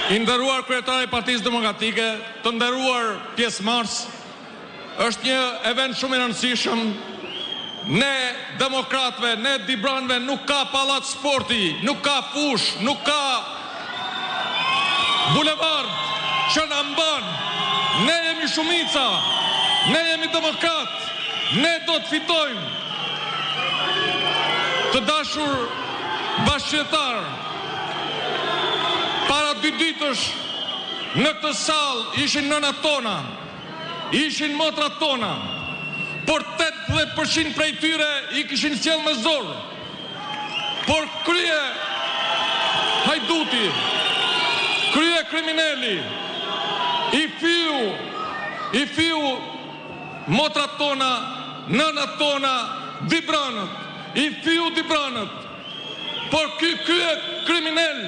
I nderuar kryetari i Partisë Demokratike, të nderuar pjesëmarrës, është një event shumë I rëndësishëm. Ne demokratëve, ne dibranëve nuk ka pallat sporti, nuk ka fush, nuk ka bulevard që na mban. Ne jemi shumica, ne jemi demokrat, ne do të fitojmë. Të dashur bashkëqytetar, para 2 ditësh në këtë sallë ishin nënat tona, ishin motrat tona, por 80% prej tyre I kishin sjell me zor. Por krye hajduti, krye kriminali, I fiu motrat tona, nënat tona, dibranët, I fiu dibranët. Por krye kriminal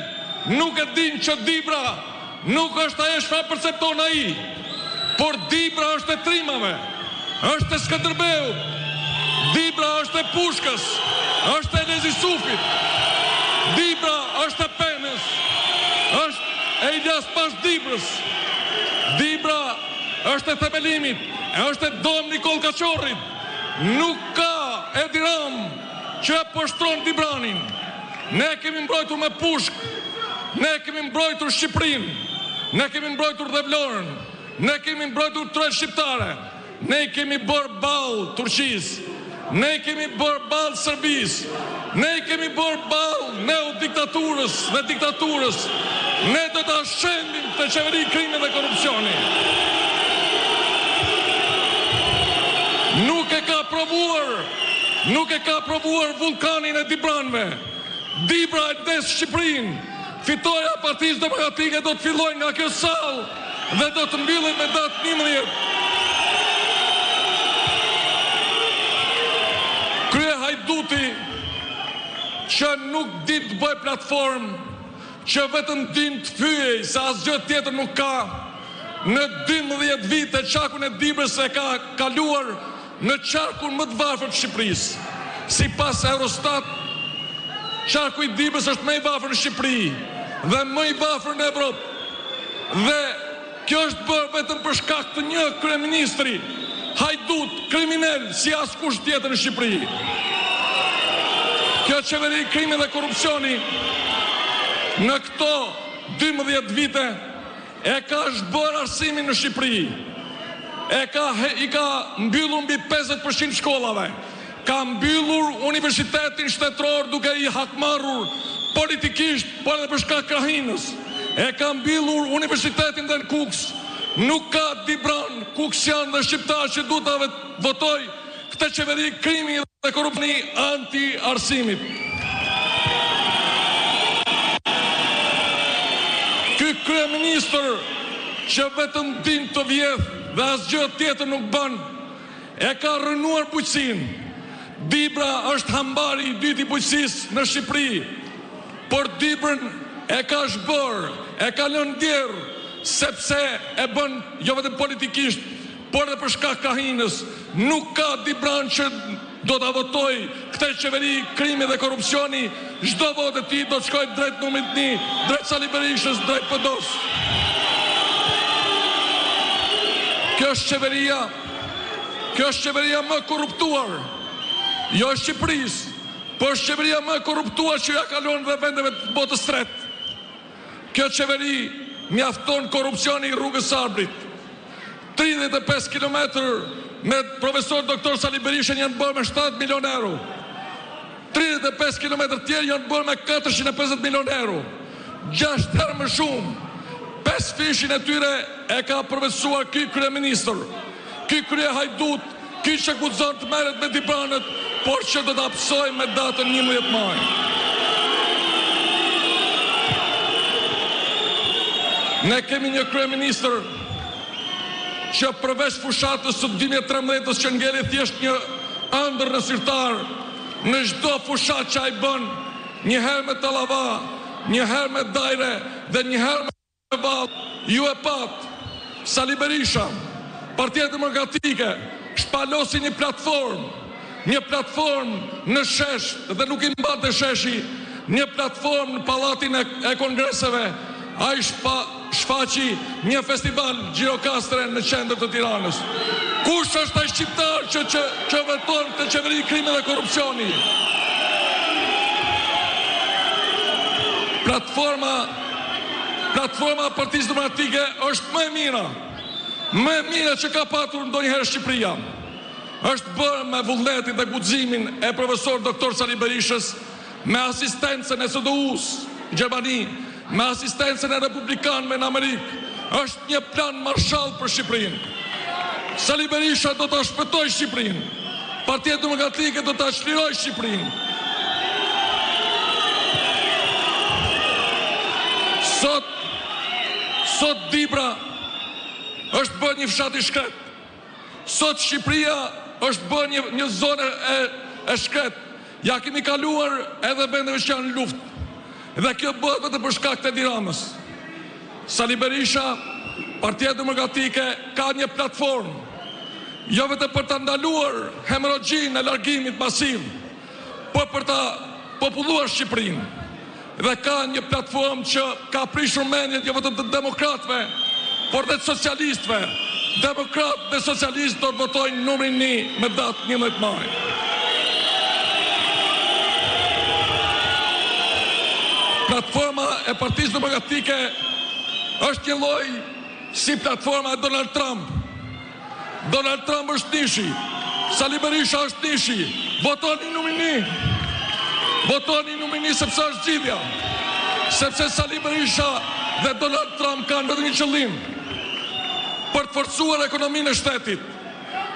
nuk e din që Dibra nuk është ajo çfarë percepton ai. Por Dibra është e trimave, është e Skënderbeut, Dibra është e Pushkës, është e Lezi Sufit, Dibra është e Penës, është e Ilyas Pash Dibrës, Dibra është e Themelimit, është e Dom Nikol Kaçorrit. Nuk ka Edi Ram që e poshtron Dibranin. Ne kemi mbrojtur me pushk, ne kemi mbrojtur Shqipërinë, ne kemi mbrojtur dhe Vlorën, ne kemi mbrojtur tërë shqiptare, ne kemi bërë ballë Turqisë, ne kemi bërë ballë Serbisë, ne kemi bërë ballë neodiktaturës dhe diktaturës. Ne do ta shëndim të qeveri krimin dhe korrupsioni. Nuk e ka provuar vulkanin e Dibranëve. Dibra e des Shqipërinë. Fitoja e Partisë Demokratike do të fillojë nga kjo sallë dhe do të mbyllet me datë 11. Krye hajduti që nuk din të bëj platformë, që vetëm din të fyej se asgjë tjetër nuk ka, në 12 vite qarkun e Dibrës e ka kaluar në qarkun më të varfër të Shqipërisë. Sipas Eurostat, qarku I Dibrës është më I varfër në Shqipëri dhe më I varfër në Evropë. Dhe kjo është bërë vetëm për shkak të një kryeministri hajdut, kriminal, si askush tjetër në Shqipëri. Kjo qeveri krimi dhe korrupsioni në këto 12 vite e ka zhbërë arsimin në Shqipëri. I ka mbyllur mbi 50% shkollave. Ka mbyllur universitetin shtetëror duke I hakmarrur politikisht, por edhe për shkak krahinës. E ka mbyllur universitetin dhe në Kuks. Nuk ka Dibran, Kuksian dhe shqiptar që duhet ta votoj këtë qeveri krimi dhe korrupsioni anti-arsimit. Ky kryeministër që vetëm din të vjedh dhe asgjë tjetër nuk bën, e ka rënuar bujqësinë. Dibra është hambari I dytë I bujqësisë në Shqipëri, por Dibrën e ka zhbërë, e ka lënë ndjerë, sepse e bën jo vetëm politikisht, por edhe për shkak krahinës. Nuk ka Dibran që do ta votoj këtë qeveri krimi dhe korrupsioni. Çdo votë e tij do të shkojë drejt numrit 1, drejt Sali Berishës, drejt PD-s. Kjo është qeveria më korruptuar, jo e Shqipërisë, por është qeveria më korruptuar që ja kalon dhe vendeve të botës së tretë. Kjo qeveri mjafton korrupsioni I rrugës Arbrit. 35 kilometër me profesor doktor Sali Berishën janë bërë me 7 milion euro. 35 kilometër tjerë janë bërë me 450 milion euro. 6 herë më shumë. 5 fishin e tyre e ka përveçuar ky kryeministër, ky krye hajdut, ky që guxon të merret me Dibranët, por që do ta hapsoj me datën 11 maj. Ne kemi një kryeministër që përveç fushatës së 2013 që ngeli thjesht një ëndër në sirtar, në çdo fushat që ai bën, një herë me tallava, një herë me dajre dhe një herë me ju e pat, Sali Berisha, Partia Demokratike, shpalosi një platformë në shesh, dhe nuk I mbante sheshi, një platformë në palatin e kongreseve, ai shfaqi një festival Gjirokastre në qendër të Tiranës. Kush është ai shqiptar që veton të qeveri krimi dhe korrupsioni? Platforma e Partisë Demokratike është më e mira që ka patur ndonjëherë Shqipëria. Është bërë me vullnetin dhe guximin e profesor doktor Sali Berishës, me asistencën e SDU-s në Gjermani, me asistencën e republikanëve në Amerikë. Është një plan Marshall për Shqipërinë. Sali Berisha do ta shpëtojë Shqipërinë. Partia Demokratike do ta çlirojë Shqipërinë. Sot Dibra është bërë një fshat i shkret. Sot Shqipëria është bërë një zonë e shkret. Ja kemi kaluar edhe vendeve që janë në luftë. Dhe kjo bëhet vetëm për shkak të Edi Ramës. Sali Berisha, Partia Demokratike ka një platformë, jo vetëm për ta ndaluar hemorragjinë e largimit masiv, por për ta populluar Shqipërinë. Dhe ka një platformë që ka prishur mendjet jo vetëm të demokratëve, por dhe të socialistëve. Demokratë dhe socialistë do të votojnë numrin 1 me datë 11 maj. Platforma e Partisë Demokratike është një lloj si platforma e Donald Trump. Donald Trump është nishi, Sali Berisha është nishi. Votoni numrin 1. Votoni numrin 1 sepse është zgjidhja. Sepse Sali Berisha dhe Donald Trump kanë vetëm një qëllim: për të forcuar ekonominë e shtetit,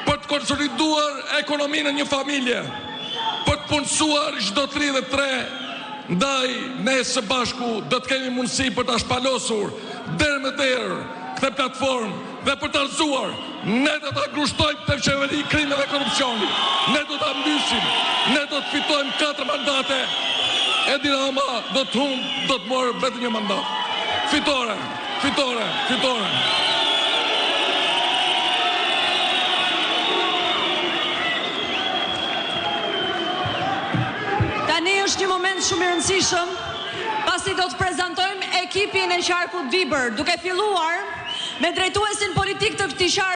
për të konsoliduar ekonominë e një familje, për të punësuar çdo 33. Ndaj ne së bashku do të kemi mundësi për ta shpalosur derë me derë këtë platformë dhe për ta rrëzuar. Ne do ta grushtojmë të qeveri krimi dhe korrupsioni. Ne do ta mbysim. Ne do të fitojmë 4 mandate. Edi Rama do të morë vetëm një mandat. Fitore. Tani është një moment shumë i rëndësishëm, pasi do të prezantojmë ekipin e qarkut Dibër, duke filluar me drejtuesin politik të këtij qarku.